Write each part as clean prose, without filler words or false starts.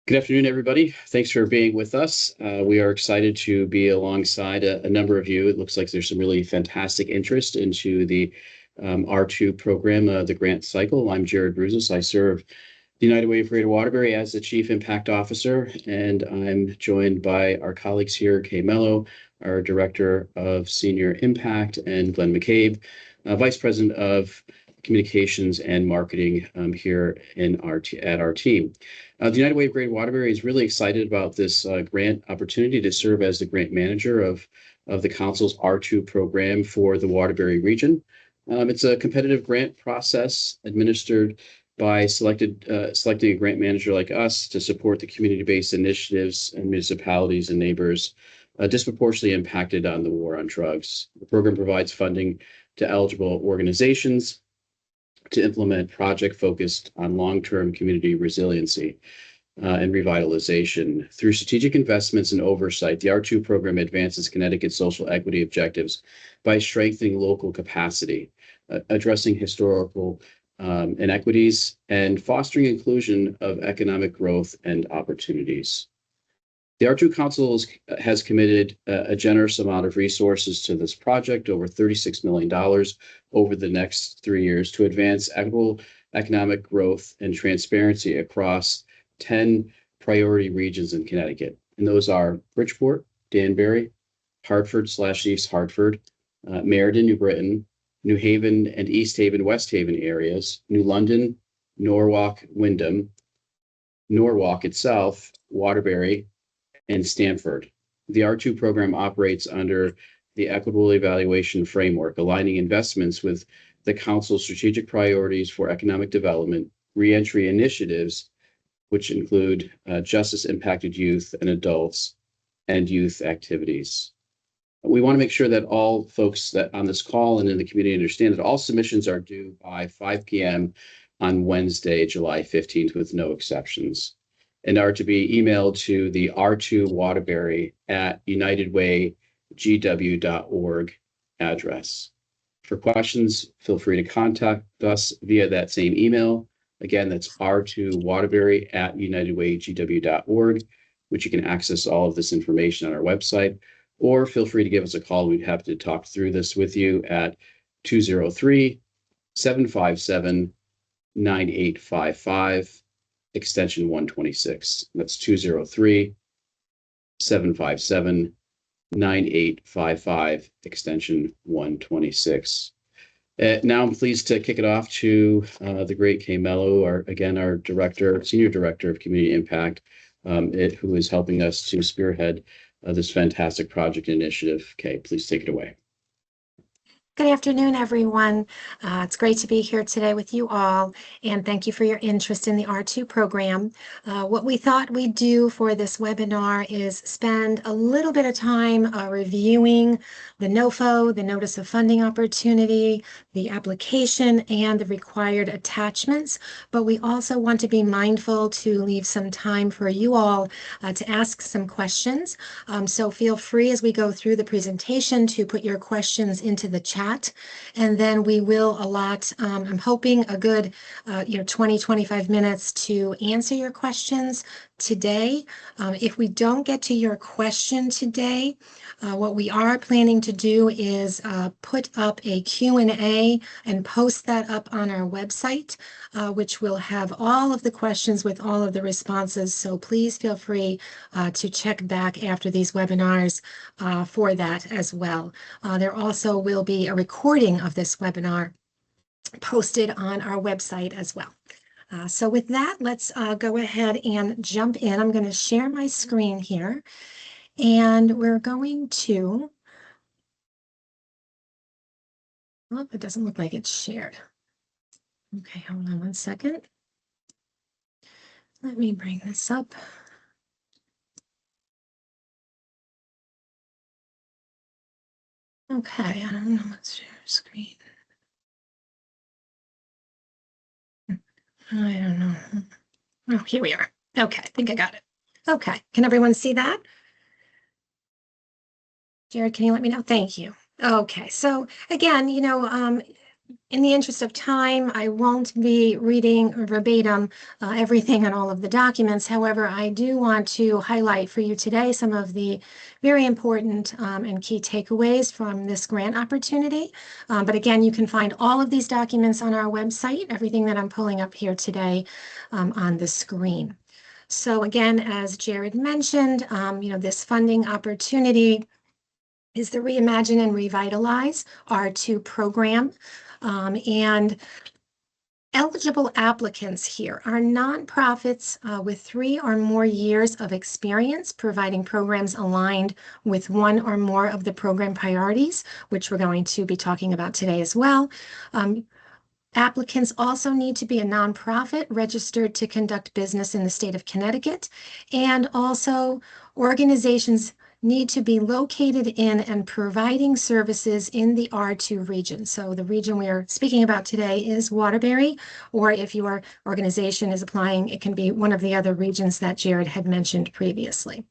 Good afternoon, everybody. Thanks for being with us. We are excited to be alongside a number of you. It looks like there's some really fantastic interest into the R2 program, the grant cycle. I'm Jared Bruzis. I serve the United Way of Greater Waterbury as the Chief Impact Officer, and I'm joined by our colleagues here, Kay Mello, our Director of Senior Impact, and Glenn McCabe, Vice President of Communications and Marketing here at our team. The United Way of Greater Waterbury is really excited about this grant opportunity to serve as the grant manager of the Council's R2 program for the Waterbury region. It's a competitive grant process administered by selecting a grant manager like us to support the community-based initiatives and municipalities and neighbors disproportionately impacted on the war on drugs. The program provides funding to eligible organizations to implement projects focused on long-term community resiliency and revitalization. Through strategic investments and oversight, the R2 program advances Connecticut's social equity objectives by strengthening local capacity, addressing historical inequities, and fostering inclusion of economic growth and opportunities. The R2 Council has committed a generous amount of resources to this project, over $36 million over the next 3 years, to advance equitable economic growth and transparency across 10 priority regions in Connecticut. And those are Bridgeport, Danbury, Hartford/East Hartford, Meriden, New Britain, New Haven and East Haven, West Haven areas, New London, Norwalk, Wyndham, Norwalk itself, Waterbury, and Stamford. The R2 program operates under the equitable evaluation framework, aligning investments with the Council's strategic priorities for economic development, reentry initiatives, which include justice-impacted youth and adults, and youth activities. We want to make sure that all folks that on this call and in the community understand that all submissions are due by 5 p.m. on Wednesday, July 15th, with no exceptions, and are to be emailed to the r2waterbury@unitedwaygw.org address. For questions, feel free to contact us via that same email. Again, that's r2waterbury@unitedwaygw.org, which you can access all of this information on our website, or feel free to give us a call. We'd be happy to talk through this with you at 203-757-9855, extension 126. That's 203-757-9855, extension 126. Now I'm pleased to kick it off to the great Kay Mello, our Senior Director of Community Impact, who is helping us to spearhead this fantastic project initiative. Kay, please take it away. Good afternoon, everyone. It's great to be here today with you all, and thank you for your interest in the R2 program. What we thought we'd do for this webinar is spend a little bit of time reviewing the NOFO, the Notice of Funding Opportunity, the application, and the required attachments, but we also want to be mindful to leave some time for you all to ask some questions. So feel free as we go through the presentation to put your questions into the chat. And then we will allot, I'm hoping, a good 20-25 minutes to answer your questions today. If we don't get to your question today, what we are planning to do is put up a Q&A and post that up on our website, which will have all of the questions with all of the responses. So please feel free to check back after these webinars for that as well. There also will be a recording of this webinar posted on our website as well. So with that, let's go ahead and jump in. I'm going to share my screen here, and we're going to, well, it doesn't look like it's shared. Okay, hold on one second. Let me bring this up. Okay, I don't know, let's share screen. I don't know. Oh, here we are. Okay, I think I got it. Okay, can everyone see that? Jared, can you let me know? Thank you. Okay, so again, In the interest of time, I won't be reading verbatim everything in all of the documents. However, I do want to highlight for you today some of the very important and key takeaways from this grant opportunity. But again, you can find all of these documents on our website, everything that I'm pulling up here today on the screen. So again, as Jared mentioned, this funding opportunity is the Reimagine and Revitalize R2 program. And eligible applicants here are nonprofits with 3 or more years of experience providing programs aligned with one or more of the program priorities, which we're going to be talking about today as well. Applicants also need to be a nonprofit registered to conduct business in the state of Connecticut, and also organizations need to be located in and providing services in the R2 region. So the region we are speaking about today is Waterbury, or if your organization is applying, it can be one of the other regions that Jared had mentioned previously.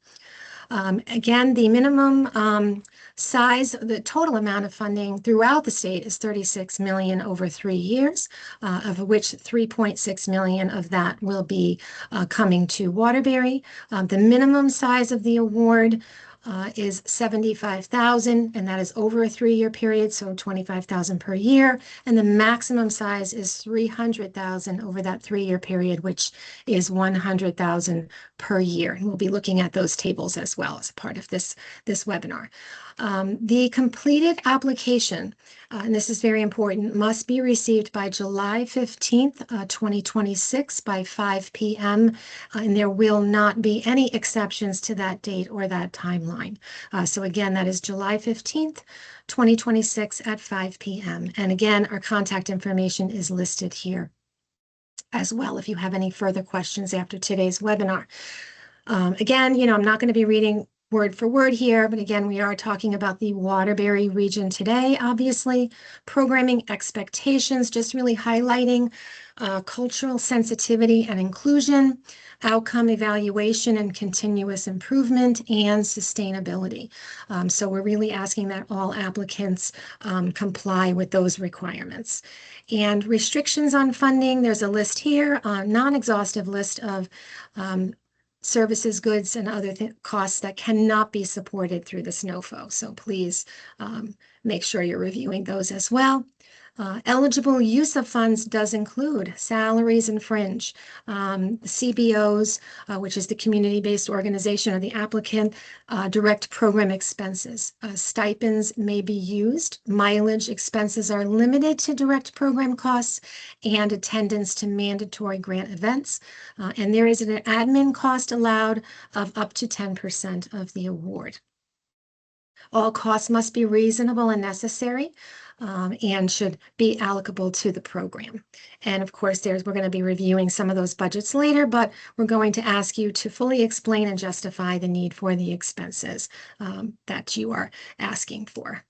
Again, the minimum size, the total amount of funding throughout the state is 36 million over 3 years, of which 3.6 million of that will be coming to Waterbury. The minimum size of the award is 75,000, and that is over a 3-year period, so 25,000 per year. And the maximum size is 300,000 over that 3-year period, which is 100,000 per year. And we'll be looking at those tables as well as a part of this webinar. The completed application, and this is very important, must be received by July 15th, 2026 by 5 p.m. And there will not be any exceptions to that date or that timeline. So again, that is July 15th, 2026 at 5 p.m. And again, our contact information is listed here as well if you have any further questions after today's webinar. Again, I'm not going to be reading word for word here, but again, we are talking about the Waterbury region today, obviously. Programming expectations, just really highlighting cultural sensitivity and inclusion, outcome evaluation and continuous improvement, and sustainability. So we're really asking that all applicants comply with those requirements. And restrictions on funding, there's a list here, a non-exhaustive list of services, goods, and other costs that cannot be supported through the SNOFO. So please make sure you're reviewing those as well. Eligible use of funds does include salaries and fringe, CBOs, which is the community-based organization or the applicant, direct program expenses. Stipends may be used. Mileage expenses are limited to direct program costs and attendance to mandatory grant events. And there is an admin cost allowed of up to 10% of the award. All costs must be reasonable and necessary. And should be allocable to the program. And of course, we're going to be reviewing some of those budgets later, but we're going to ask you to fully explain and justify the need for the expenses that you are asking for.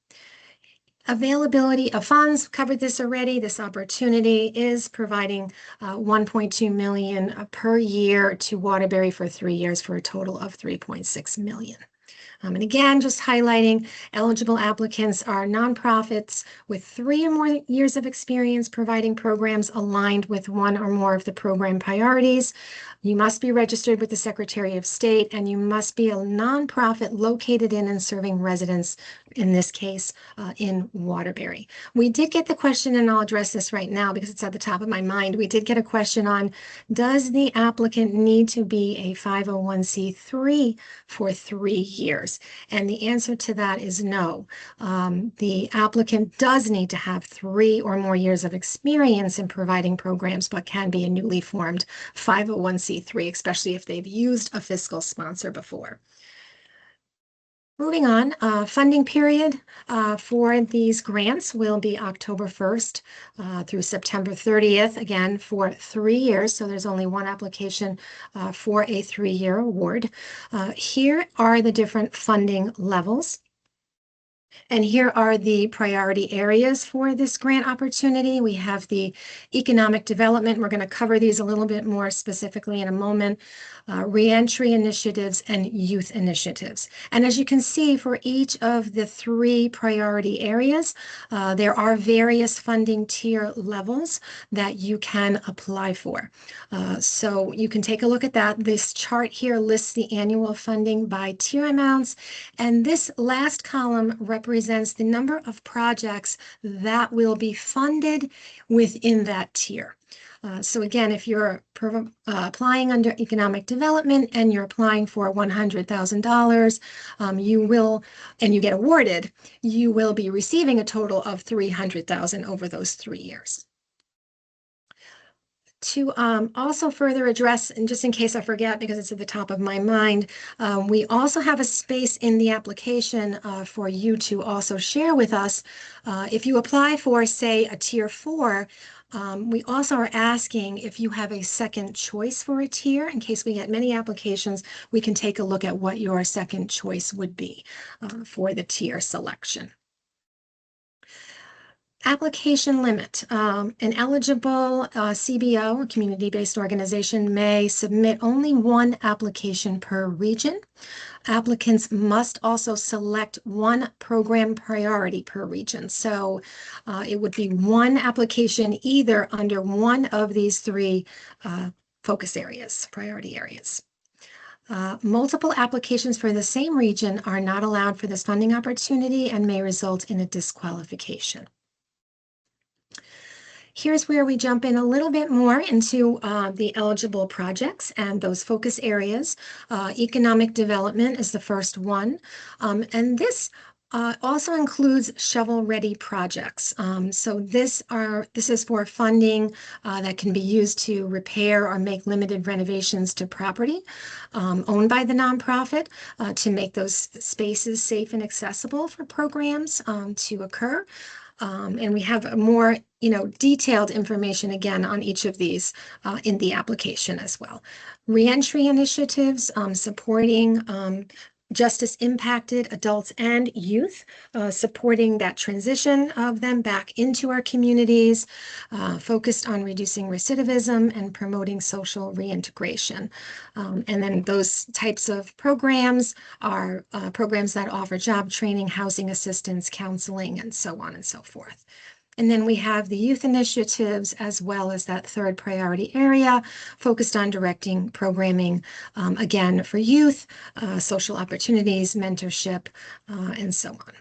Availability of funds, covered this already. This opportunity is providing 1.2 million per year to Waterbury for 3 years for a total of 3.6 million. And again, just highlighting eligible applicants are nonprofits with 3 or more years of experience providing programs aligned with one or more of the program priorities. You must be registered with the Secretary of State, and you must be a nonprofit located in and serving residents, in this case, in Waterbury. We did get the question, and I'll address this right now because it's at the top of my mind. We did get a question on, does the applicant need to be a 501c3 for 3 years? And the answer to that is no. The applicant does need to have 3 or more years of experience in providing programs, but can be a newly formed 501c3, especially if they've used a fiscal sponsor before. Moving on, funding period for these grants will be October 1st through September 30th, again, for 3 years. So there's only one application for a 3-year award. Here are the different funding levels. And here are the priority areas for this grant opportunity. We have the economic development. We're going to cover these a little bit more specifically in a moment. Reentry initiatives and youth initiatives. And as you can see, for each of the three priority areas, there are various funding tier levels that you can apply for. So you can take a look at that. This chart here lists the annual funding by tier amounts, and this last column represents the number of projects that will be funded within that tier. So again, if you're applying under economic development and you're applying for $100,000, you will, and you get awarded, you will be receiving a total of $300,000 over those 3 years. To also further address, and just in case I forget because it's at the top of my mind, we also have a space in the application for you to also share with us. If you apply for, say, a tier 4, we also are asking if you have a second choice for a tier. In case we get many applications, we can take a look at what your second choice would be for the tier selection. Application limit. An eligible CBO, community-based organization, may submit only one application per region. Applicants must also select one program priority per region. So it would be one application either under one of these three focus areas, priority areas. Multiple applications for the same region are not allowed for this funding opportunity and may result in a disqualification. Here's where we jump in a little bit more into the eligible projects and those focus areas. Economic development is the first one. And this also includes shovel-ready projects. So this is for funding that can be used to repair or make limited renovations to property owned by the nonprofit to make those spaces safe and accessible for programs to occur. And we have more, detailed information again on each of these in the application as well. Reentry initiatives, supporting justice impacted adults and youth, supporting that transition of them back into our communities, focused on reducing recidivism and promoting social reintegration. And then those types of programs are programs that offer job training, housing assistance, counseling, and so on and so forth. And then we have the youth initiatives as well as that third priority area focused on directing programming, again, for youth, social opportunities, mentorship, and so on.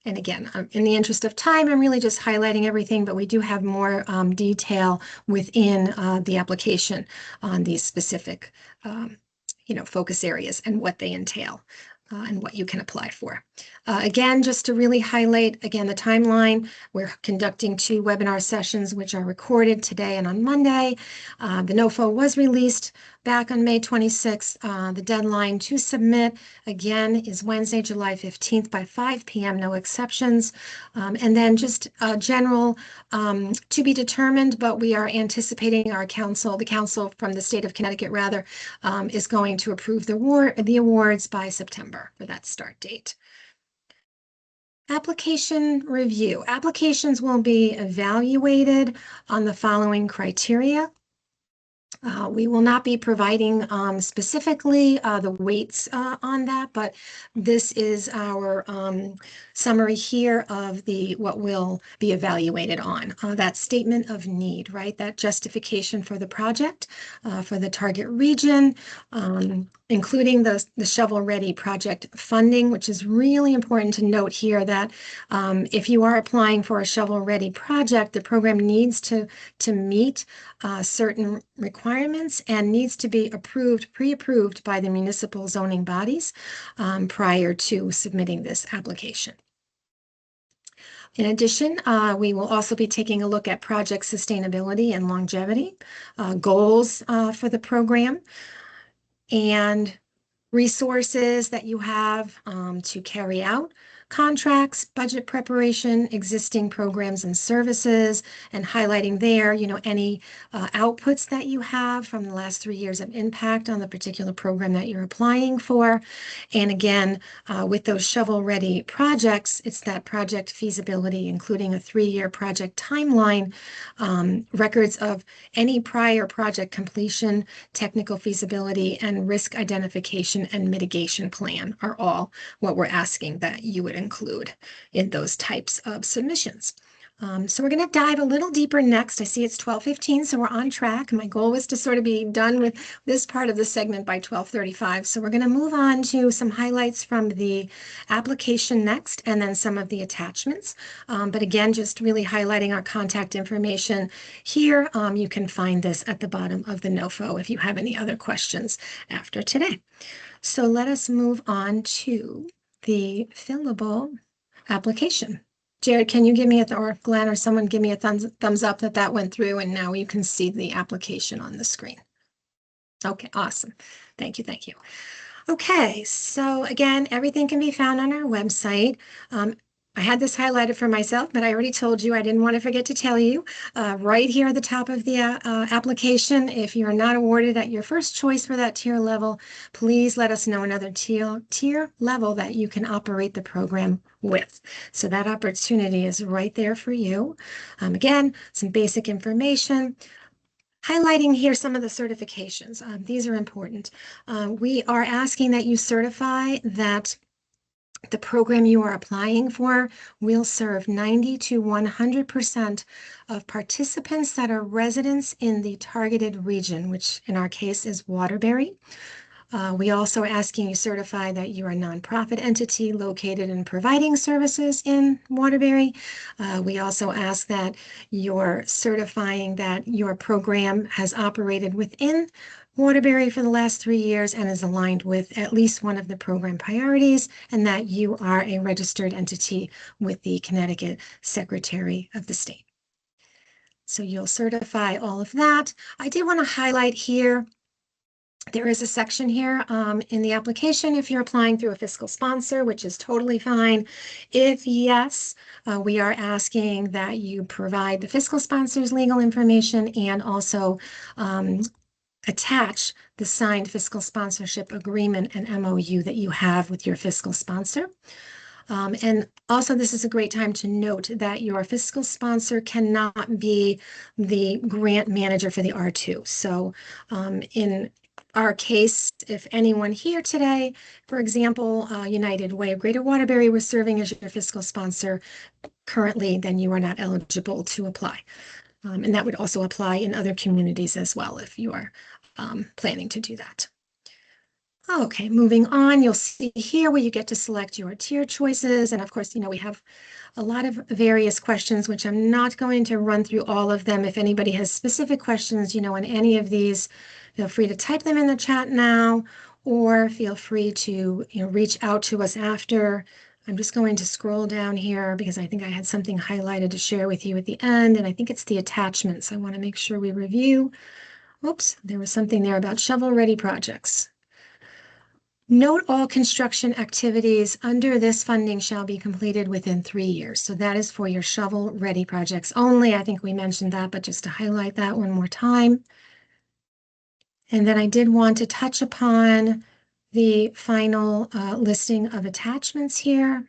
And again, in the interest of time, I'm really just highlighting everything, but we do have more detail within the application on these specific, focus areas and what they entail. And what you can apply for. Again, just to really highlight, again, the timeline, we're conducting 2 webinar sessions, which are recorded today and on Monday. The NOFO was released back on May 26th. The deadline to submit, again, is Wednesday, July 15th by 5 p.m., no exceptions. And then just general to be determined, but we are anticipating the council from the state of Connecticut, rather, is going to approve the awards by September for that start date. Application review. Applications will be evaluated on the following criteria. We will not be providing specifically the weights on that, but this is our summary here of what will be evaluated on. That statement of need, right? That justification for the project, for the target region, including the shovel-ready project funding, which is really important to note here that if you are applying for a shovel-ready project, the program needs to meet certain requirements and needs to be pre-approved by the municipal zoning bodies prior to submitting this application. In addition, we will also be taking a look at project sustainability and longevity, goals for the program, and resources that you have to carry out contracts, budget preparation, existing programs and services, and highlighting there, any outputs that you have from the last 3 years of impact on the particular program that you're applying for. And again, with those shovel-ready projects, it's that project feasibility, including a 3-year project timeline, records of any prior project completion, technical feasibility, and risk identification and mitigation plan are all what we're asking that you would include in those types of submissions. So we're going to dive a little deeper next. I see it's 12:15, so we're on track. My goal was to sort of be done with this part of the segment by 12:35. So we're going to move on to some highlights from the application next, and then some of the attachments. But again, just really highlighting our contact information here. You can find this at the bottom of the NOFO if you have any other questions after today. So let us move on to the fillable application. Jared, can you give me or Glenn or someone give me a thumbs up that went through and now you can see the application on the screen? Okay, awesome. Thank you, thank you. Okay, so again, everything can be found on our website. I had this highlighted for myself, but I already told you, I didn't want to forget to tell you, right here at the top of the application, if you're not awarded at your first choice for that tier level, please let us know another tier level that you can operate the program with. So that opportunity is right there for you. Again, some basic information. Highlighting here some of the certifications. These are important. We are asking that you certify that the program you are applying for will serve 90 to 100% of participants that are residents in the targeted region, which in our case is Waterbury. We also are asking you certify that you are a nonprofit entity located and providing services in Waterbury. We also ask that you're certifying that your program has operated within Waterbury for the last 3 years and is aligned with at least one of the program priorities, and that you are a registered entity with the Connecticut Secretary of the State. So you'll certify all of that. I did want to highlight here, there is a section here in the application if you're applying through a fiscal sponsor, which is totally fine. If yes, we are asking that you provide the fiscal sponsor's legal information and also attach the signed fiscal sponsorship agreement and MOU that you have with your fiscal sponsor. And also, this is a great time to note that your fiscal sponsor cannot be the grant manager for the R2. So in our case, if anyone here today, for example, United Way of Greater Waterbury was serving as your fiscal sponsor currently, then you are not eligible to apply. And that would also apply in other communities as well if you are planning to do that. Okay, moving on, you'll see here where you get to select your tier choices. And of course, we have a lot of various questions, which I'm not going to run through all of them. If anybody has specific questions, on any of these, feel free to type them in the chat now, or feel free to, reach out to us after. I'm just going to scroll down here because I think I had something highlighted to share with you at the end, and I think it's the attachments. I want to make sure we review. Oops, there was something there about shovel-ready projects. Note all construction activities under this funding shall be completed within 3 years. So that is for your shovel-ready projects only. I think we mentioned that, but just to highlight that one more time. And then I did want to touch upon the final listing of attachments here.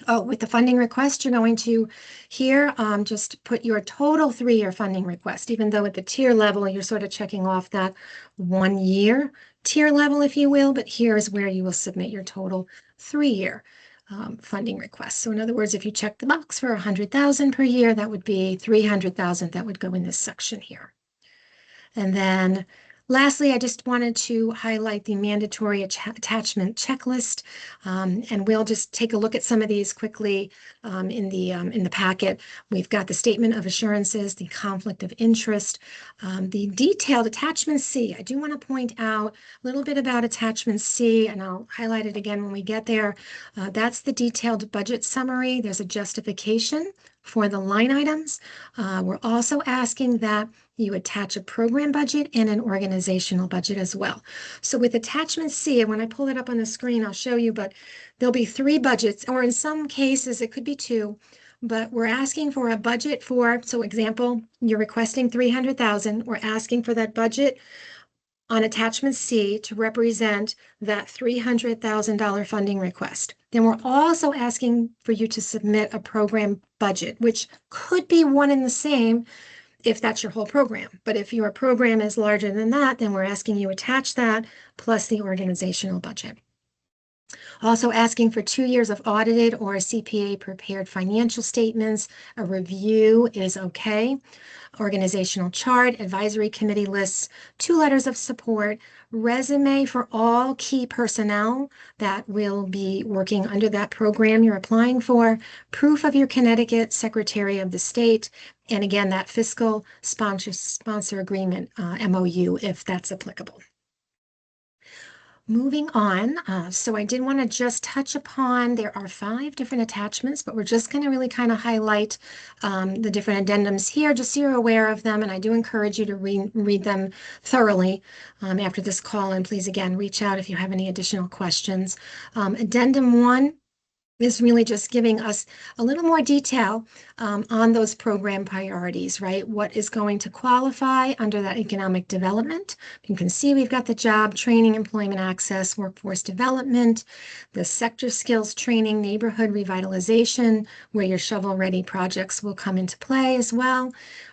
Oh, with the funding request, you're going to here just put your total 3-year funding request, even though at the tier level, you're sort of checking off that 1-year tier level, if you will, but here's where you will submit your total 3-year funding request. So in other words, if you check the box for $100,000 per year, that would be $300,000 that would go in this section here. And then lastly, I just wanted to highlight the mandatory attachment checklist, and we'll just take a look at some of these quickly in the packet. We've got the statement of assurances, the conflict of interest, the detailed attachment C. I do want to point out a little bit about attachment C, and I'll highlight it again when we get there. That's the detailed budget summary. There's a justification For the line items, we're also asking that you attach a program budget and an organizational budget as well. So with attachment C, and when I pull it up on the screen, I'll show you, but there'll be 3 budgets, or in some cases, it could be 2, but we're asking for a budget for, so example, you're requesting 300,000, we're asking for that budget on attachment C to represent that $300,000 funding request. Then we're also asking for you to submit a program budget, which could be one and the same if that's your whole program. But if your program is larger than that, then we're asking you attach that plus the organizational budget. Also asking for 2 years of audited or CPA prepared financial statements. A review is okay. Organizational chart, advisory committee lists, 2 letters of support, resume for all key personnel that will be working under that program you're applying for, proof of your Connecticut Secretary of the State, and again, that fiscal sponsor agreement, MOU, if that's applicable. Moving on, so I did want to just touch upon, there are 5 different attachments, but we're just going to really kind of highlight the different addendums here, just so you're aware of them, and I do encourage you to read them thoroughly after this call, and please, again, reach out if you have any additional questions. Addendum 1 is really just giving us a little more detail on those program priorities, right? What is going to qualify under that economic development? You can see we've got the job, training, employment access, workforce development, the sector skills training, neighborhood revitalization, where your shovel-ready projects will come into play as well.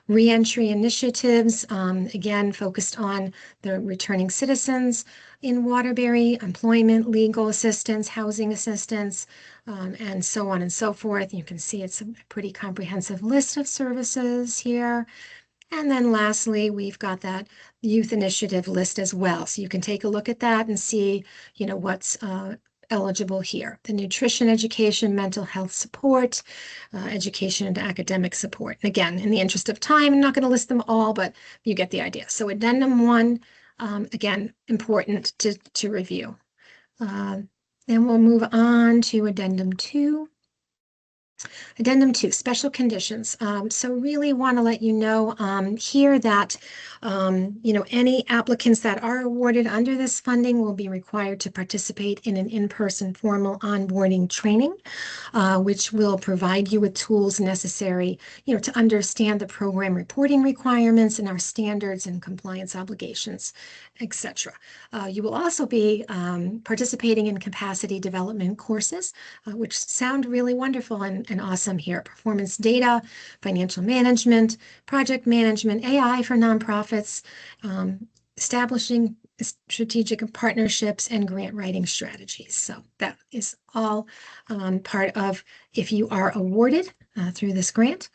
Reentry initiatives, again, focused on the returning citizens in Waterbury, employment, legal assistance, housing assistance, and so on and so forth. You can see it's a pretty comprehensive list of services here. And then lastly, we've got that youth initiative list as well. So you can take a look at that and see, what's eligible here. The nutrition education, mental health support, education and academic support. And again, in the interest of time, I'm not going to list them all, but you get the idea. So addendum 1, again, important to review. Then we'll move on to addendum 2. Addendum 2, special conditions. So really want to let you know here that, any applicants that are awarded under this funding will be required to participate in an in-person formal onboarding training, which will provide you with tools necessary, to understand the program reporting requirements and our standards and compliance obligations, etc. You will also be participating in capacity development courses, which sound really wonderful and awesome here. Performance data, financial management, project management, AI for nonprofits, establishing strategic partnerships, and grant writing strategies. So that is all part of if you are awarded through this grant.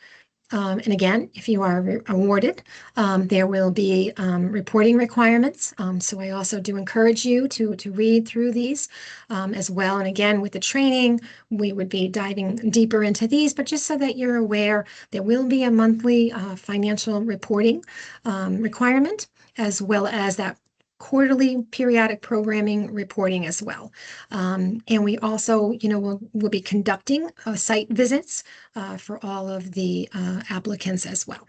And again, if you are awarded, there will be reporting requirements. So I also do encourage you to read through these as well. And again, with the training, we would be diving deeper into these, but just so that you're aware, there will be a monthly financial reporting requirement, as well as that quarterly periodic programming reporting as well. And we also, will be conducting site visits for all of the applicants as well.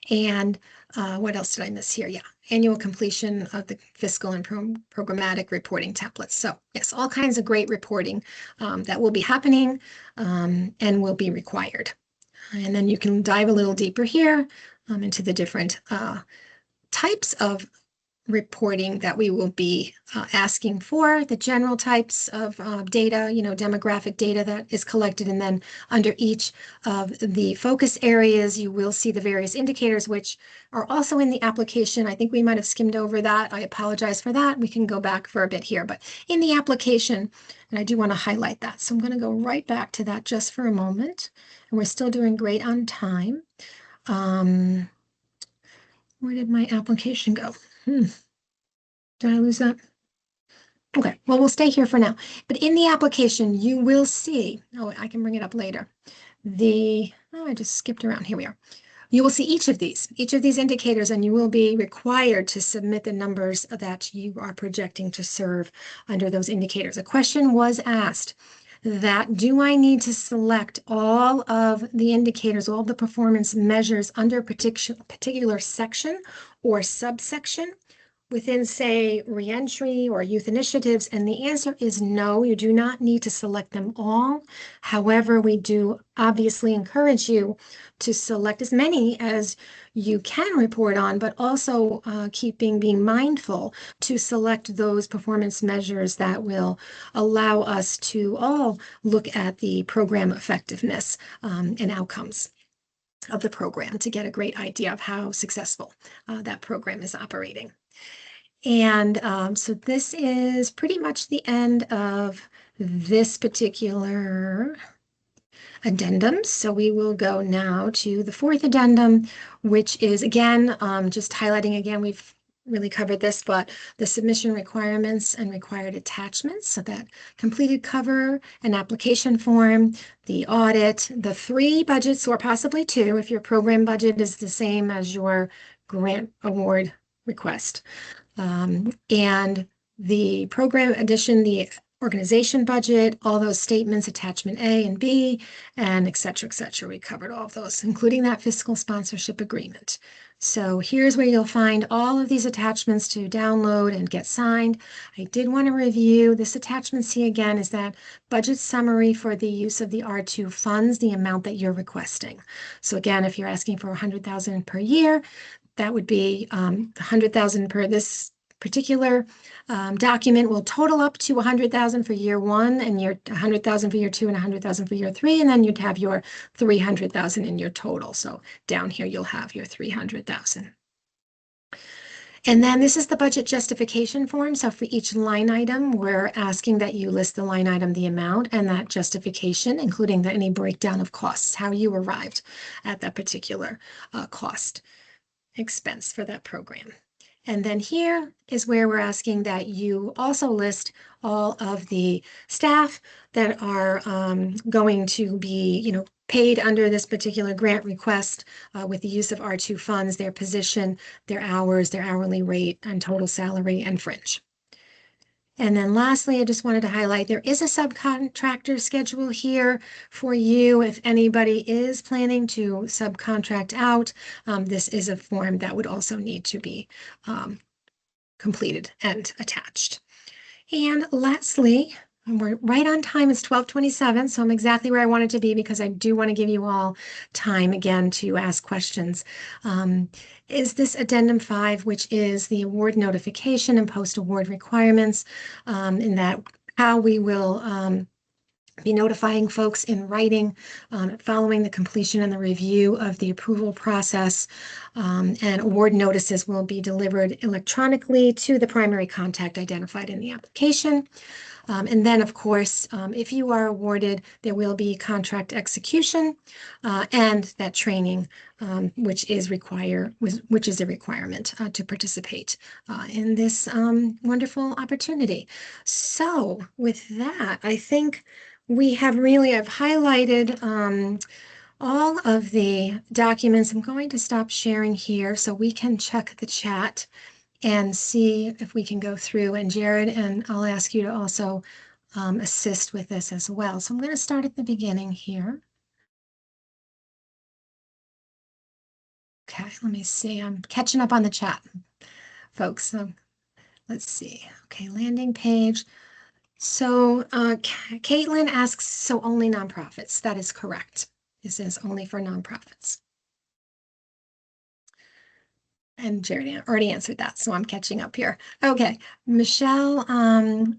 And what else did I miss here? Yeah, annual completion of the fiscal and programmatic reporting templates. So yes, all kinds of great reporting that will be happening and will be required. And then you can dive a little deeper here into the different types of reporting that we will be asking for, the general types of data, demographic data that is collected. And then under each of the focus areas, you will see the various indicators, which are also in the application. I think we might have skimmed over that. I apologize for that. We can go back for a bit here, but in the application, and I do want to highlight that. So I'm going to go right back to that just for a moment. And we're still doing great on time. Where did my application go? Did I lose that? Okay, well, we'll stay here for now. But in the application, you will see, I can bring it up later. I just skipped around. Here we are. You will see each of these indicators, and you will be required to submit the numbers that you are projecting to serve under those indicators. A question was asked, that do I need to select all of the indicators, all the performance measures under a particular section or subsection within, say, reentry or youth initiatives? And the answer is no, you do not need to select them all. However, we do obviously encourage you to select as many as you can report on, but also being mindful to select those performance measures that will allow us to all look at the program effectiveness and outcomes of the program to get a great idea of how successful that program is operating. And so this is pretty much the end of this particular addendum. So we will go now to the fourth addendum, which is again, just highlighting again, we've really covered this, but the submission requirements and required attachments. So that completed cover, an application form, the audit, the 3 budgets, or possibly 2 if your program budget is the same as your grant award request. And the program addition, the organization budget, all those statements, attachment A and B, and et cetera, et cetera. We covered all of those, including that fiscal sponsorship agreement. So here's where you'll find all of these attachments to download and get signed. I did want to review this attachment C again is that budget summary for the use of the R2 funds, the amount that you're requesting. So again, if you're asking for 100,000 per year, that would be 100,000 per this particular document will total up to 100,000 for year 1 and your 100,000 for year 2 and 100,000 for year 3, and then you'd have your 300,000 in your total. So down here you'll have your 300,000. And then this is the budget justification form. So for each line item, we're asking that you list the line item, the amount, and that justification, including any breakdown of costs, how you arrived at that particular cost expense for that program. And then here is where we're asking that you also list all of the staff that are going to be, paid under this particular grant request with the use of R2 funds, their position, their hours, their hourly rate, and total salary and fringe. And then lastly, I just wanted to highlight there is a subcontractor schedule here for you. If anybody is planning to subcontract out, this is a form that would also need to be completed and attached. And lastly, we're right on time. It's 12:27, so I'm exactly where I wanted to be because I do want to give you all time again to ask questions. Is this Addendum 5, which is the award notification and post-award requirements, in that how we will be notifying folks in writing following the completion and the review of the approval process, and award notices will be delivered electronically to the primary contact identified in the application. And then, of course, if you are awarded, there will be contract execution and that training, which is a requirement to participate in this wonderful opportunity. So with that, I think I've highlighted all of the documents. I'm going to stop sharing here so we can check the chat and see if we can go through. And Jared, and I'll ask you to also assist with this as well. So I'm going to start at the beginning here. Okay, let me see. I'm catching up on the chat, folks. So let's see. Okay, landing page. So Caitlin asks, so only nonprofits. That is correct. This is only for nonprofits. And Jared already answered that, so I'm catching up here. Okay, Michelle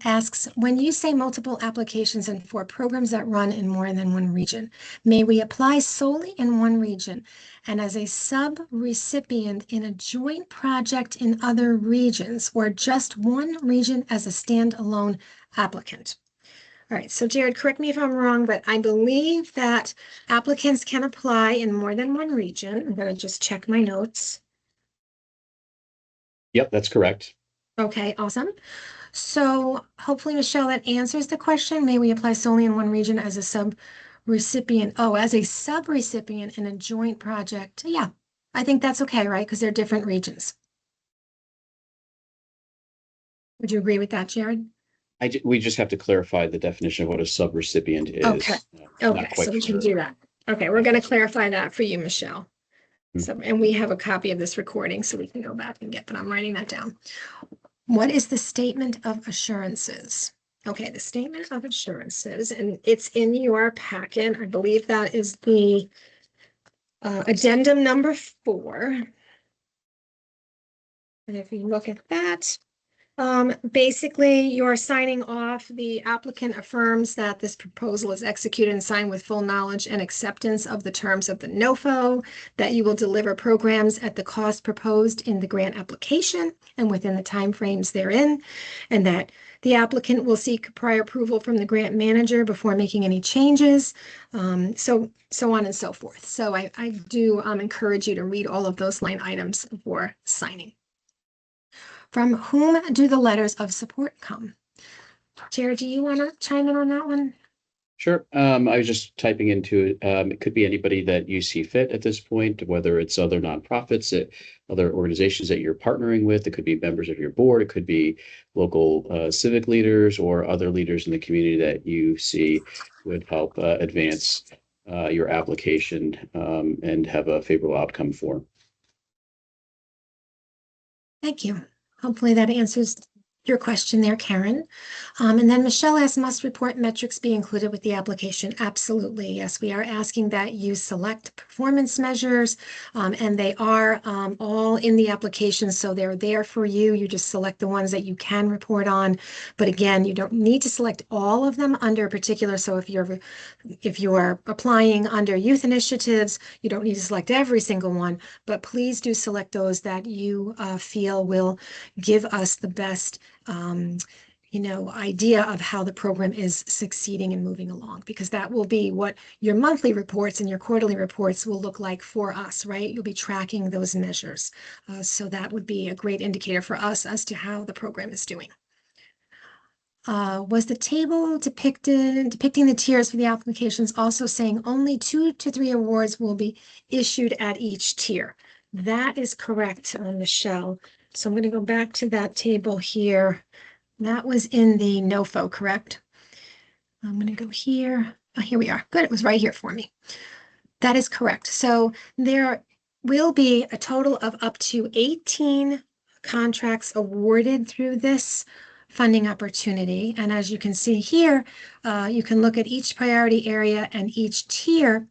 asks, when you say multiple applications and for programs that run in more than one region, may we apply solely in one region and as a sub-recipient in a joint project in other regions, or just one region as a standalone applicant? All right, so Jared, correct me if I'm wrong, but I believe that applicants can apply in more than one region. I'm going to just check my notes. Yep, that's correct. Okay, awesome. So hopefully, Michelle, that answers the question. May we apply solely in one region as a sub-recipient? Oh, as a sub-recipient in a joint project. Yeah, I think that's okay, right? Because they're different regions. Would you agree with that, Jared? We just have to clarify the definition of what a subrecipient Okay. is. Not Okay. So quite we can sure. do that. Okay. We're going to clarify that for you, Michelle. Hmm. So, and we have a copy of this recording, so we can go back and get that. I'm writing that down. What is the statement of assurances? Okay, the statement of assurances, and it's in your packet. I believe that is the addendum number 4. And if you look at that, basically, you're signing off. The applicant affirms that this proposal is executed and signed with full knowledge and acceptance of the terms of the NOFO, that you will deliver programs at the cost proposed in the grant application and within the timeframes therein, and that the applicant will seek prior approval from the grant manager before making any changes, so on and so forth. So I do encourage you to read all of those line items before signing. From whom do the letters of support come? Chair, do you want to chime in on that one? Sure. I was just typing into it. It could be anybody that you see fit at this point, whether it's other nonprofits, other organizations that you're partnering with. It could be members of your board. It could be local civic leaders or other leaders in the community that you see would help advance your application and have a favorable outcome for. Thank you. Hopefully that answers your question there, Karen. And then Michelle asks, must report metrics be included with the application? Absolutely. Yes, we are asking that you select performance measures, and they are all in the application. So they're there for you. You just select the ones that you can report on. But again, you don't need to select all of them under a particular. So if you're applying under youth initiatives, you don't need to select every single one, but please do select those that you feel will give us the best idea of how the program is succeeding and moving along, because that will be what your monthly reports and your quarterly reports will look like for us, right? You'll be tracking those measures. So that would be a great indicator for us as to how the program is doing. Was the table depicting the tiers for the applications also saying only 2 to 3 awards will be issued at each tier? That is correct, Michelle. So I'm going to go back to that table here. That was in the NOFO, correct? I'm going to go here. Oh, here we are. Good. It was right here for me. That is correct. So there will be a total of up to 18 contracts awarded through this funding opportunity. And as you can see here, you can look at each priority area and each tier.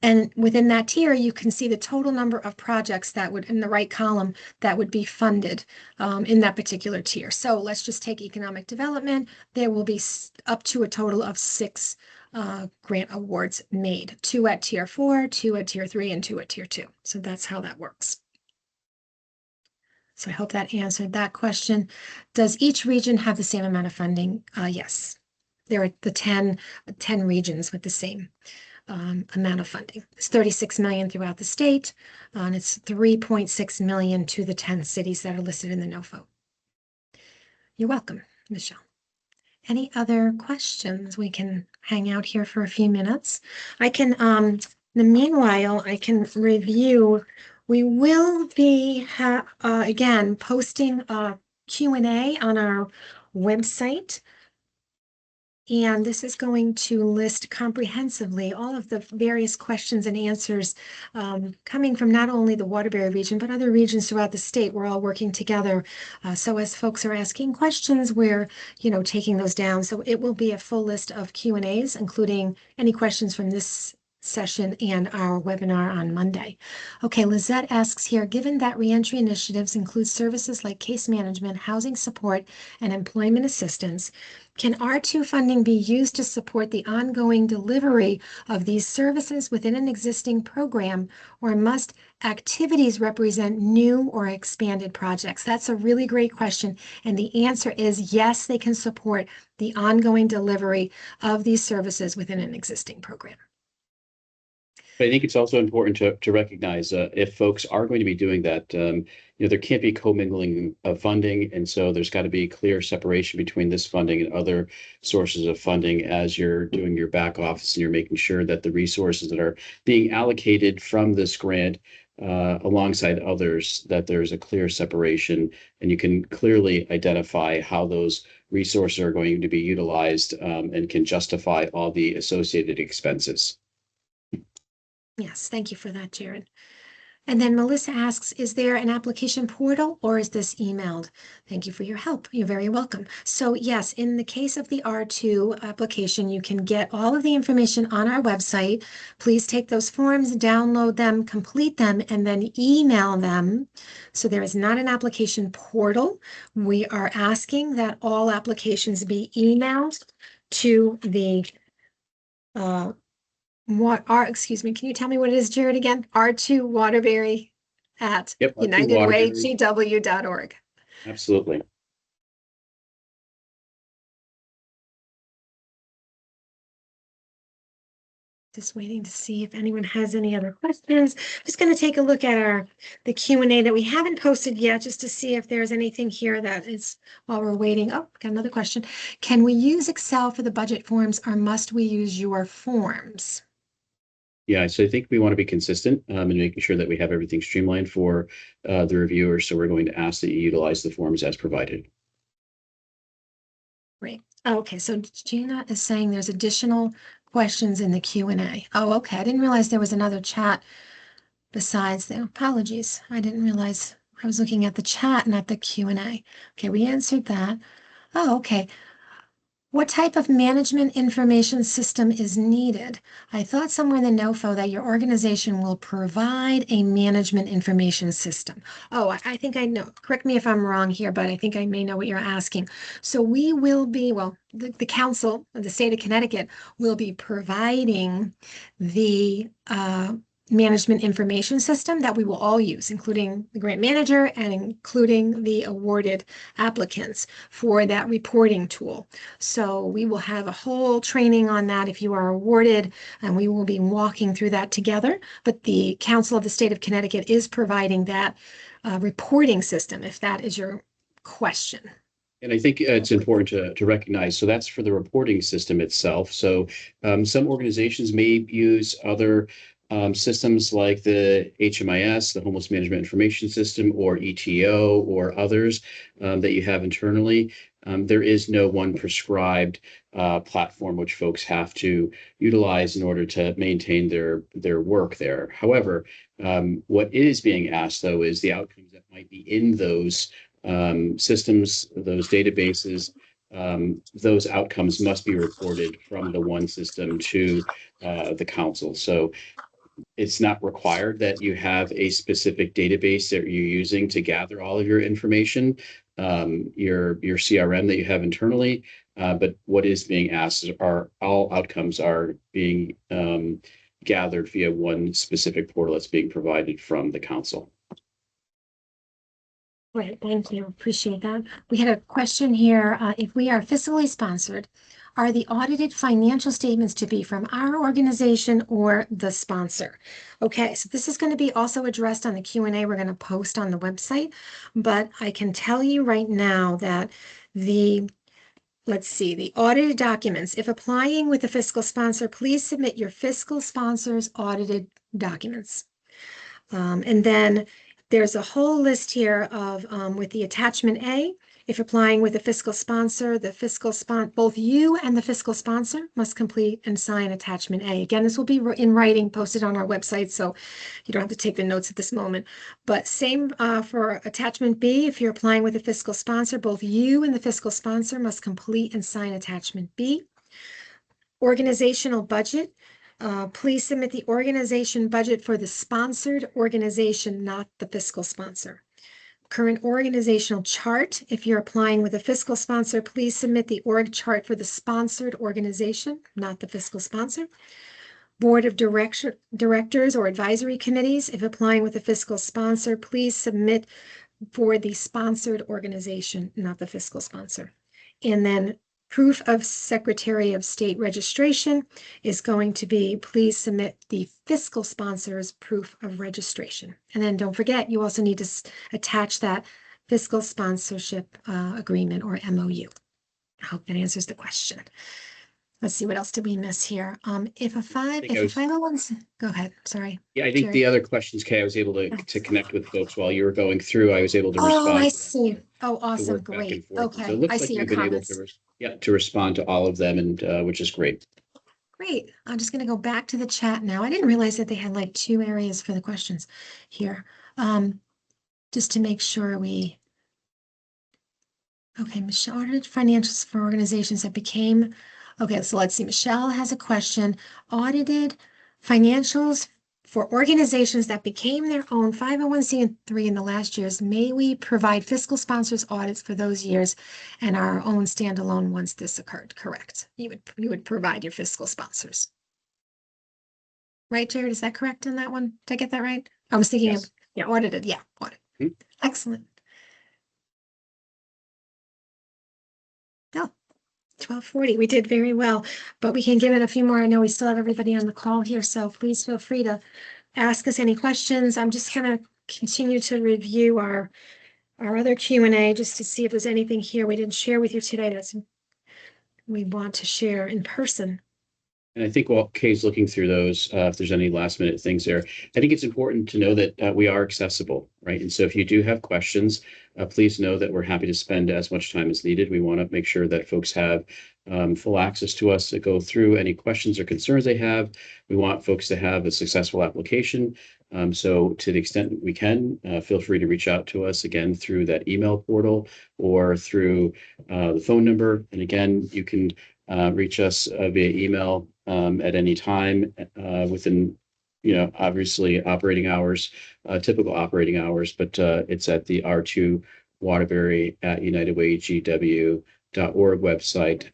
And within that tier, you can see the total number of projects that would, in the right column, that would be funded in that particular tier. So let's just take economic development. There will be up to a total of 6 grant awards made, 2 at tier 4, 2 at tier 3, and 2 at tier 2. So that's how that works. So I hope that answered that question. Does each region have the same amount of funding? Yes. There are the 10 regions with the same amount of funding. It's 36 million throughout the state, and it's 3.6 million to the 10 cities that are listed in the NOFO. You're welcome, Michelle. Any other questions? We can hang out here for a few minutes. I can, in the meanwhile, I can review. We will be, again, posting a Q&A on our website. And this is going to list comprehensively all of the various questions and answers coming from not only the Waterbury region, but other regions throughout the state. We're all working together. So as folks are asking questions, we're, taking those down. So it will be a full list of Q&As, including any questions from this session and our webinar on Monday. Okay, Lizette asks here, given that reentry initiatives include services like case management, housing support, and employment assistance, can R2 funding be used to support the ongoing delivery of these services within an existing program, or must activities represent new or expanded projects? That's a really great question. And the answer is yes, they can support the ongoing delivery of these services within an existing program. But I think it's also important to recognize if folks are going to be doing that, there can't be commingling of funding. And so there's got to be clear separation between this funding and other sources of funding as you're doing your back office and you're making sure that the resources that are being allocated from this grant alongside others, that there's a clear separation and you can clearly identify how those resources are going to be utilized, and can justify all the associated expenses. Yes, thank you for that, Jared. And then Melissa asks, is there an application portal or is this emailed? Thank you for your help. You're very welcome. So yes, in the case of the R2 application, you can get all of the information on our website. Please take those forms, download them, complete them, and then email them. So there is not an application portal. We are asking that all applications be emailed to the excuse me, can you tell me what it is, Jared, again? R2 Waterbury at Yep, R2 Waterbury. unitedwaygw.org. Absolutely. Just waiting to see if anyone has any other questions. Just going to take a look at the Q&A that we haven't posted yet, just to see if there's anything here that is, while we're waiting. Oh, got another question. Can we use Excel for the budget forms or must we use your forms? Yeah, so I think we want to be consistent, in making sure that we have everything streamlined for the reviewers. So we're going to ask that you utilize the forms as provided. Great. Okay, so Gina is saying there's additional questions in the Q&A. Oh, okay. I didn't realize there was another chat besides the apologies. I didn't realize I was looking at the chat, not the Q&A. Okay, we answered that. Oh, okay. What type of management information system is needed? I thought somewhere in the NOFO that your organization will provide a management information system. Oh, I think I know. Correct me if I'm wrong here, but I think I may know what you're asking. So we will be, well, the council of the state of Connecticut will be providing the management information system that we will all use, including the grant manager and including the awarded applicants for that reporting tool. So we will have a whole training on that if you are awarded, and we will be walking through that together. But the Council of the State of Connecticut is providing that reporting system, if that is your question. And I think it's important to recognize, so that's for the reporting system itself. So some organizations may use other systems like the HMIS, the Homeless Management Information System, or ETO, or others that you have internally. There is no one prescribed platform which folks have to utilize in order to maintain their work there. However, what is being asked, though, is the outcomes that might be in those systems, those databases. Those outcomes must be reported from the one system to the council. So it's not required that you have a specific database that you're using to gather all of your information, your CRM that you have internally. But what is being asked are all outcomes are being gathered via one specific portal that's being provided from the council. Great, thank you. Appreciate that. We had a question here. If we are fiscally sponsored, are the audited financial statements to be from our organization or the sponsor? Okay, so this is going to be also addressed on the Q&A we're going to post on the website, but I can tell you right now that the audited documents, if applying with a fiscal sponsor, please submit your fiscal sponsor's audited documents. And then there's a whole list here of, with the attachment A, if applying with a fiscal sponsor, both you and the fiscal sponsor must complete and sign attachment A. Again, this will be in writing, posted on our website, so you don't have to take the notes at this moment. But same for attachment B, if you're applying with a fiscal sponsor, both you and the fiscal sponsor must complete and sign attachment B. Organizational budget. Please submit the organization budget for the sponsored organization, not the fiscal sponsor. Current organizational chart. If you're applying with a fiscal sponsor, please submit the org chart for the sponsored organization, not the fiscal sponsor. Board of directors or advisory committees. If applying with a fiscal sponsor, please submit for the sponsored organization, not the fiscal sponsor. And then proof of Secretary of State registration is going to be, please submit the fiscal sponsor's proof of registration. And then don't forget, you also need to attach that fiscal sponsorship agreement or MOU. I hope that answers the question. Let's see, what else did we miss here? If a think I if a was 501, go ahead, sorry. Yeah, I think Jerry. the other questions, Kay, I was able to connect with folks while you were going through. I was able to Oh, respond I to them, see. Oh, to awesome. work back and Great. forth. And so it Okay. I looks like see your we've been able to, comments. yeah, to respond to all of them, and which is great. Great. I'm just going to go back to the chat now. I didn't realize that they had like two areas for the questions here. Just to make sure okay, Michelle, audited financials for organizations that became, okay, so let's see. Michelle has a question. Audited financials for organizations that became their own 501(c)(3) in the last years. May we provide fiscal sponsors audits for those years and our own standalone once this occurred? Correct. You would provide your fiscal sponsors. Right, Jared? Is that correct on that one? Did I get that right? I was thinking of, Yes. yeah, audited. Yeah, audit. Mhm. Excellent. Oh, 12:40. We did very well, but we can give it a few more. I know we still have everybody on the call here, so please feel free to ask us any questions. I'm just going to continue to review our other Q&A just to see if there's anything here we didn't share with you today that's we want to share in person. And I think while Kay's looking through those, if there's any last minute things there, I think it's important to know that we are accessible, right? And so if you do have questions, please know that we're happy to spend as much time as needed. We want to make sure that folks have full access to us to go through any questions or concerns they have. We want folks to have a successful application. So to the extent we can, feel free to reach out to us again through that email portal or through the phone number. And again, you can reach us via email at any time within, obviously operating hours, typical operating hours, but it's at the R2 Waterbury at UnitedWayGW.org website,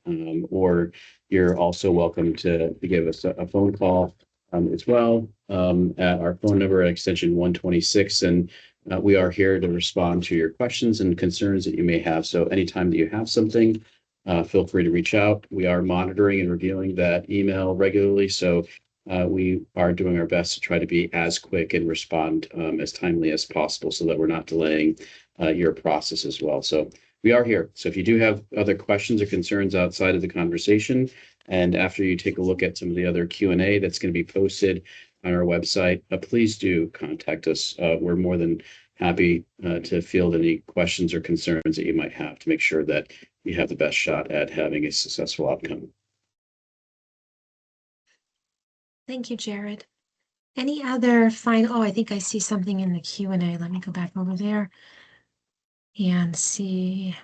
or you're also welcome to give us a phone call as well at our phone number at extension 126. And we are here to respond to your questions and concerns that you may have. So anytime that you have something, feel free to reach out. We are monitoring and reviewing that email regularly, so we are doing our best to try to be as quick and respond as timely as possible so that we're not delaying your process as well. So we are here. So if you do have other questions or concerns outside of the conversation, and after you take a look at some of the other Q&A that's going to be posted on our website, please do contact us. We're more than happy to field any questions or concerns that you might have to make sure that you have the best shot at having a successful outcome. Thank you, Jared. Any other final, oh, I think I see something in the Q&A. Let me go back over there and see.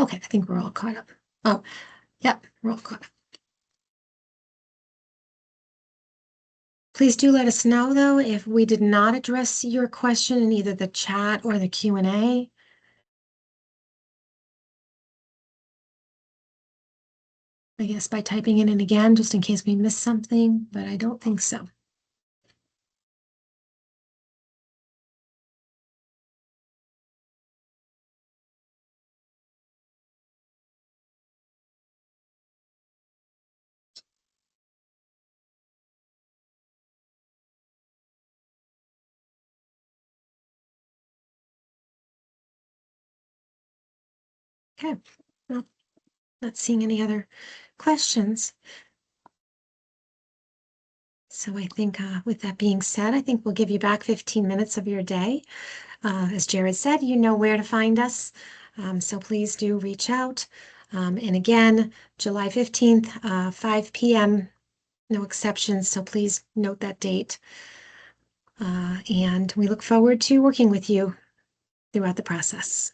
Okay, I think we're all caught up. Oh, yep, we're all caught up. Please do let us know, though, if we did not address your question in either the chat or the Q&A. I guess by typing it in again, just in case we missed something, but I don't think so. Okay, well, not seeing any other questions. So I think with that being said, I think we'll give you back 15 minutes of your day. As Jared said, you know where to find us. So please do reach out. And again, July 15th, 5 p.m., no exceptions. So please note that date. And we look forward to working with you throughout the process.